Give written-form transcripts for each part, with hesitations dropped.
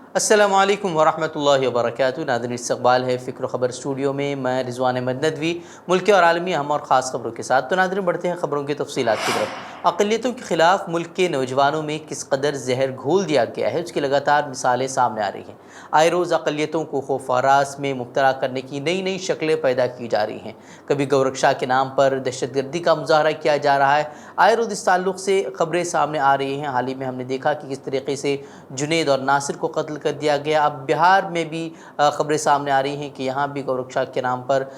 अस्सलामु अलैकुम वरहमतुल्लाहि वबरकातुहू। नाज़रीन, इस्तक़बाल है फ़िक्र ख़बर स्टूडियो में। मैं रिज़वान अहमद नदवी मुल्की और आलमी अहम और ख़ास ख़बरों के साथ। तो नाज़रीन, बढ़ते हैं ख़बरों की तफ़सीलात की तरफ। अक़लियतों के ख़िलाफ़ मुल्क के नौजवानों में किस कदर ज़हर घोल दिया गया है, उसकी लगातार मिसालें सामने आ रही हैं। आए रोज़ अक़लियतों को खौफ़ हरास में मुब्तला करने की नई नई शक्लें पैदा की जा रही हैं। कभी गौरक्षा के नाम पर दहशतगर्दी का मुज़ाहरा किया जा रहा है। आए रोज़ इस ताल्लुक़ से ख़बरें सामने आ रही हैं। हाल ही में हमने देखा कि किस तरीके से जुनैद और नासिर को कत्ल कर दिया गया। अब बिहार में भी ख़बरें सामने आ रही हैं कि यहाँ भी गौरक्षा के नाम पर,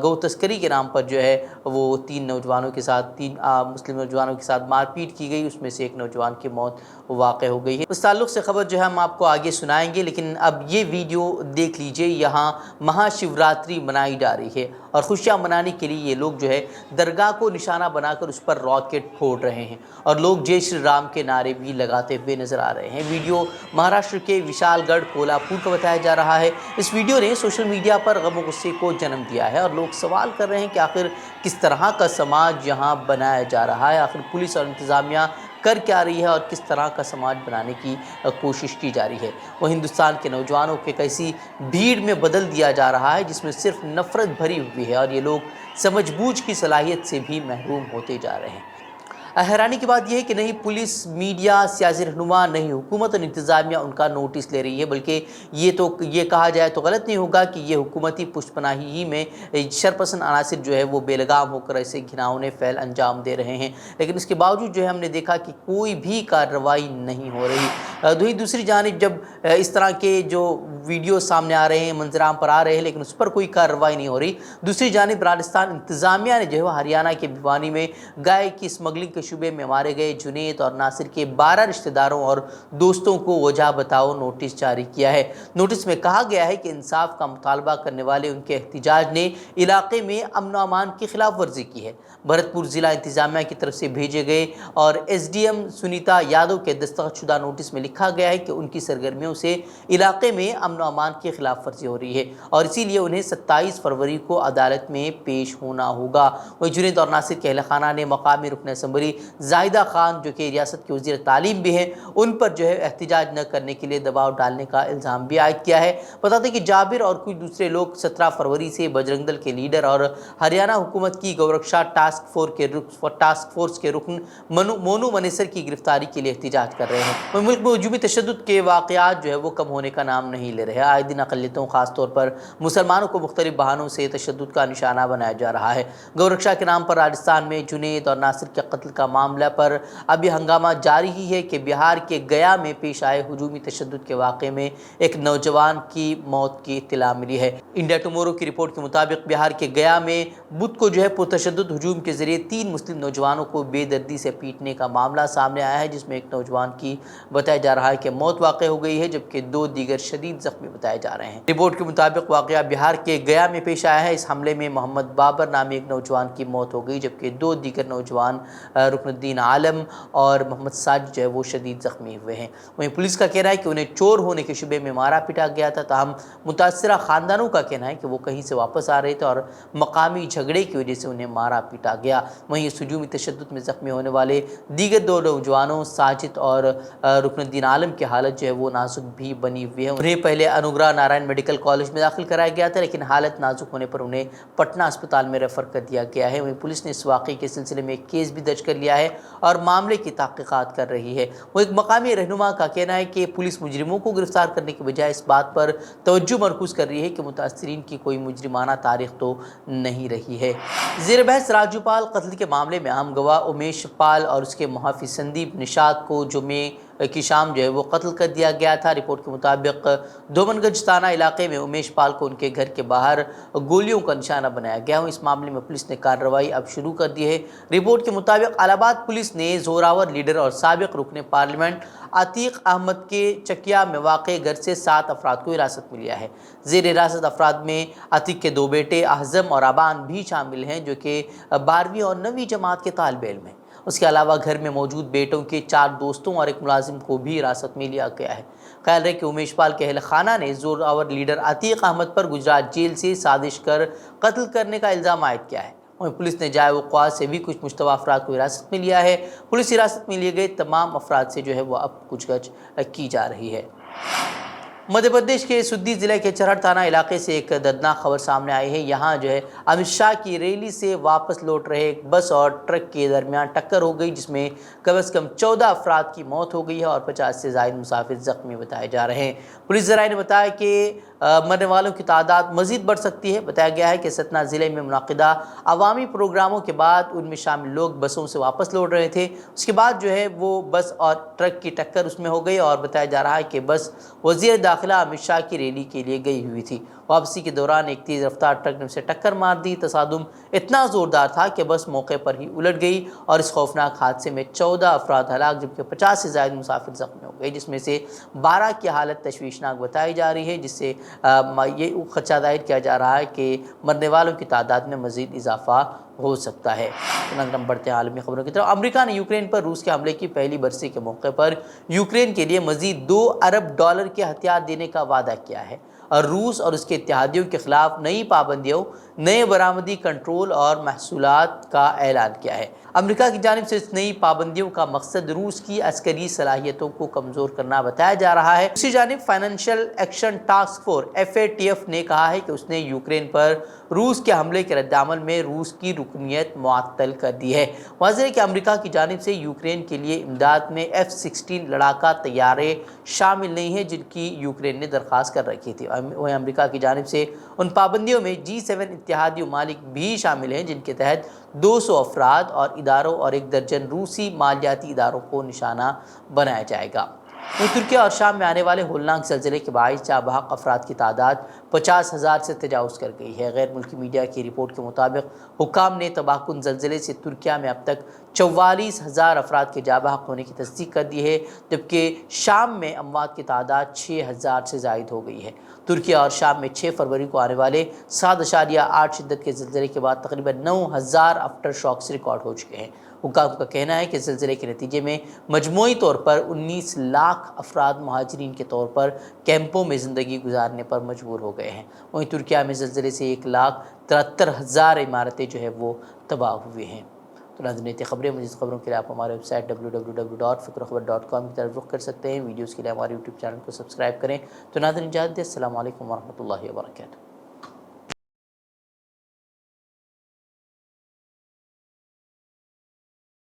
गौ तस्करी के नाम पर जो है वो तीन मुस्लिम नौजवानों के साथ मारपीट की गई। उसमें से एक नौजवान की मौत वाक़ हो गई है। उस ताल्लुक़ से ख़बर जो है हम आपको आगे सुनाएंगे, लेकिन अब ये वीडियो देख लीजिए। यहाँ महाशिवरात्रि मनाई जा रही है और खुशियाँ मनाने के लिए ये लोग जो है दरगाह को निशाना बनाकर उस पर रॉकेट फोड़ रहे हैं और लोग जय श्री राम के नारे भी लगाते हुए नज़र आ रहे हैं। वीडियो महाराष्ट्र के विशालगढ़ कोल्हापुर का बताया जा रहा है। इस वीडियो ने सोशल मीडिया पर गम गुस्से को जन्म दिया है और लोग सवाल कर रहे हैं कि आखिर किस तरह का समाज यहाँ बनाया जा रहा है, आखिर पुलिस और इंतज़ामिया कर क्या रही है और किस तरह का समाज बनाने की कोशिश की जा रही है। वो हिंदुस्तान के नौजवानों को एक ऐसी भीड़ में बदल दिया जा रहा है जिसमें सिर्फ नफ़रत भरी हुई है और ये लोग समझबूझ की सलाहियत से भी महरूम होते जा रहे हैं। हैरानी की बात यह है कि नहीं पुलिस, मीडिया, सियासी रहनुमा, नहीं हुकूमत और इंतज़ामिया उनका नोटिस ले रही है, बल्कि ये कहा जाए तो गलत नहीं होगा कि ये हुकूमती पुष्पनाही ही में शरपसंद अनासिर जो है वो बेलगाम होकर ऐसे घिनौने फ़ैल अंजाम दे रहे हैं। लेकिन इसके बावजूद जो है हमने देखा कि कोई भी कार्रवाई नहीं हो रही। दूसरी जानिब जब इस तरह के जो वीडियो सामने आ रहे हैं, मंजराम पर आ रहे हैं, लेकिन उस पर कोई कार्रवाई नहीं हो रही। दूसरी जानिब राजस्थान इंतज़ामिया ने जो है हरियाणा के भिवानी में गाय की स्मगलिंग के शुबे में मारे गए जुनैद और नासिर के 12 रिश्तेदारों और दोस्तों को वजह बताओ नोटिस जारी किया है। नोटिस में कहा गया है कि इंसाफ का मुतालबा करने वाले उनके एहतिजाज ने इलाके में अमन व अमान की खिलाफ वर्जी की है। भरतपुर ज़िला इंतज़ामिया की तरफ से भेजे गए और SDM सुनीता यादव के दस्तखतशुदा नोटिस में लिखा गया है कि उनकी सरगर्मियों से इलाके में अमन व अमान की खिलाफ वर्जी हो रही है और इसीलिए उन्हें 27 फरवरी को अदालत में पेश होना होगा। वहीं जुनैद और नासिर के अहल खाना ने मकामी रुकन असम्बली जाहिदा खान, जो कि रियासत के वज़ीर तालीम भी हैं, उन पर जो है एहतिजाज न करने के लिए दबाव डालने का इल्ज़ाम भी आयद किया है। बता दें कि जाबिर और कुछ दूसरे लोग 17 फरवरी से बजरंग दल के लीडर और हरियाणा हुकूमत की गौरक्षा टास्क फोर्स के रुकन मोनू मनेसर की गिरफ्तारी के लिए एहतिजाज कर रहे हैं। मुल्क में हुजूमी तशद्दुद के वाक़यात जो है वो कम होने का नाम नहीं ले रहे। आए दिन अक़लियतों, ख़ासतौर पर मुसलमानों को मुख्तलिफ बहानों से तशद्दुद का निशाना बनाया जा रहा है। गौरक्षा के नाम पर राजस्थान में जुनैद और नासिर के कत्ल का मामला पर अभी हंगामा जारी ही है कि बिहार के गया में पेश आए हुजूमी तशद्दुद के वाक़े में एक नौजवान की मौत की इत्तला मिली है। इंडिया टुमारो की रिपोर्ट के मुताबिक बिहार के गया में बुध को जो है पुरतशद्दुद हुजूम के जरिए 3 मुस्लिम नौजवानों को बेदर्दी से पीटने का मामला सामने आया है, जिसमें एक नौजवान की बताया जा रहा है कि मौत वाक़ हो गई है, जबकि 2 दीगर शदीद ज़ख्मी बताए जा रहे हैं। रिपोर्ट के मुताबिक वाक़या बिहार के गया में पेश आया है। इस हमले में मोहम्मद बाबर नामी एक नौजवान की मौत हो गई, जबकि 2 दीगर नौजवान रुकनुद्दीन आलम और मोहम्मद साजिद जो है वो शदीद ज़ख्मी हुए हैं। वहीं पुलिस का कहना है कि उन्हें चोर होने के शुबे में मारा पीटा गया था। ताहम मुतासरा ख़ानदानों का कहना है कि वो कहीं से वापस आ रहे थे और मकामी झगड़े की वजह से उन्हें मारा पीटा गया। वहीं इस हुजूमी तशद्दुद में ज़ख्मी होने वाले दीगर 2 नौजवानों साजिद और रुकनुद्दीन आलम की हालत जो है वो नाजुक भी बनी हुई है। उन्हें पहले अनुग्रह नारायण मेडिकल कॉलेज में दाखिल कराया गया था, लेकिन हालत नाजुक होने पर उन्हें पटना अस्पताल में रेफ़र कर दिया गया है। वहीं पुलिस ने इस वाक़े के सिलसिले में एक केस भी दर्ज कर लिया है और मामले की तहक़ीक़ात कर रही है। वो एक मकामी रहनुमा का कहना है कि पुलिस मुजरिमों को गिरफ्तार करने की बजाय इस बात पर तवज्जो मरकूज़ कर रही है कि मुतासरीन की कोई मुजरिमाना तारीख़ तो नहीं रही है। ज़ेर बहस राजूपाल कत्ल के मामले में अहम गवाह उमेश पाल और उसके मुहाफ़िज़ संदीप निषाद को जुमे की शाम जो है वो कत्ल कर दिया गया था। रिपोर्ट के मुताबिक धोमनगंज थाना इलाके में उमेश पाल को उनके घर के बाहर गोलियों का निशाना बनाया गया। इस मामले में पुलिस ने कार्रवाई अब शुरू कर दी है। रिपोर्ट के मुताबिक इलाहाबाद पुलिस ने जोरावर लीडर और साबिक रुकन पार्लियामेंट अतीक अहमद के चकिया में वाक़ घर से 7 अफराद को हिरासत में लिया है। ज़ेर हिरासत अफराद में अतीक के 2 बेटे अहज़म और अबान भी शामिल हैं, जो कि 12वीं और 9वीं जमात के तालिब इल्म हैं। उसके अलावा घर में मौजूद बेटों के 4 दोस्तों और एक मुलाजिम को भी हिरासत में लिया गया है। ख्याल है कि उमेश पाल के अहल खाना ने जोरावर लीडर अतीक अहमद पर गुजरात जेल से साजिश कर कत्ल करने का इल्ज़ाम आयद किया है। वहीं पुलिस ने जाए वक़्वात से भी कुछ मुश्तबा अफराद को हिरासत में लिया है। पुलिस हिरासत में लिए गए तमाम अफराद से जो है वो अब पूछगछ की जा रही है। मध्य प्रदेश के सुद्दी ज़िले के चरहट थाना इलाके से एक दर्दनाक खबर सामने आई है। यहाँ जो है अमित शाह की रैली से वापस लौट रहे एक बस और ट्रक के दरमियान टक्कर हो गई, जिसमें कम से कम 14 अफराद की मौत हो गई है और 50 से ज़ायद मुसाफिर ज़ख्मी बताए जा रहे हैं। पुलिस ज़राए ने बताया कि मरने वालों की तादाद मज़ीद बढ़ सकती है। बताया गया है कि सतना ज़िले में मुनाकिदा अवामी प्रोग्रामों के बाद उनमें शामिल लोग बसों से वापस लौट रहे थे। उसके बाद जो है वो बस और ट्रक की टक्कर उसमें हो गई और बताया जा रहा है कि बस वज़ीर दाखिला अमित शाह की रैली के लिए गई हुई थी। वापसी के दौरान एक तेज़ रफ्तार ट्रक ने उसे टक्कर मार दी। तसादुम इतना ज़ोरदार था कि बस मौके पर ही उलट गई और इस खौफनाक हादसे में 14 अफराद हलाक जबकि 50 से ज़ायद मुसाफिर ज़ख्मी हो गए, जिसमें से 12 की हालत तशवीशनाक बताई जा रही है, जिससे ये खदशा जाहिर किया जा रहा है कि मरने वालों की तादाद में मज़ीद इजाफा हो सकता है। हम बढ़ते हैं आलमी खबरों की तरफ। अमेरिका ने यूक्रेन पर रूस के हमले की पहली बरसी के मौके पर यूक्रेन के लिए मज़ीद $2 अरब के हथियार देने का वादा किया है और रूस और उसके इत्तेहादियों के खिलाफ नई पाबंदियों, नए बरामदी कंट्रोल और महसूलात का ऐलान किया है। अमेरिका की जानिब से इस नई पाबंदियों का मकसद रूस की अस्करी सलाहियतों को कमज़ोर करना बताया जा रहा है। दूसरी जानिब financial action task force FATF ने कहा है कि उसने यूक्रेन पर रूस के हमले के रद्दअमल में रूस की रुकनियत मुअत्तल कर दी है। वाज़ेह है कि अमेरिका की जानिब से यूक्रेन के लिए इमदाद में F-16 लड़ाका तैयारे शामिल नहीं है, जिनकी यूक्रेन ने दरख्वास्त कर रखी थी। वहीं अमेरिका की जानिब से उन पाबंदियों में G7 इत्तेहादी ममालिक भी शामिल हैं, जिनके तहत 200 अफराद और इदारों और 1 दर्जन रूसी मालियाती इदारों को निशाना बनाया जाएगा। वहीं तुर्की और शाम में आने वाले होलनाक ज़लज़ले के बाइस जाँ बहक अफराद की तादाद 50,000 से तजावुज़ कर गई है। गैर मुल्की मीडिया की रिपोर्ट के मुताबिक हुक्काम ने तबाहकुन ज़लज़ले से तुर्किया में अब तक 44,000 अफराद के जाँ बहक होने की तस्दीक कर दी है, जबकि शाम में अमवात की तादाद 6,000 से ज़ायद हो गई है। तुर्की और शाम में 6 फरवरी को आने वाले 7.8 शिद्दत के ज़लज़ले के बाद तकरीबन 9,000 आफ्टर शॉक्स रिकॉर्ड हो चुके हैं। हुक्काम का कहना है कि ज़लज़ले के नतीजे में मजमूई तौर पर 19 लाख अफराद महाजरीन के तौर पर कैंपों में ज़िंदगी गुजारने पर मजबूर हो गए हैं। वहीं तुर्किया में ज़लज़ले से 1,73,000 इमारतें जो है वो तबाह हुई हैं। तो नाज़रीन, खबरें मज़ीद खबरों के लिए आप हमारे वेबसाइट www.fikrokhabar.com की तरफ रुख कर सकते हैं। वीडियोज़ के लिए हमारे यूट्यूब चैनल को सब्सक्राइब करें। तो नाज़रीन, इजाज़त दें। अस्सलामु अलैकुम वरहमतुल्लाहि वबरकातुहू।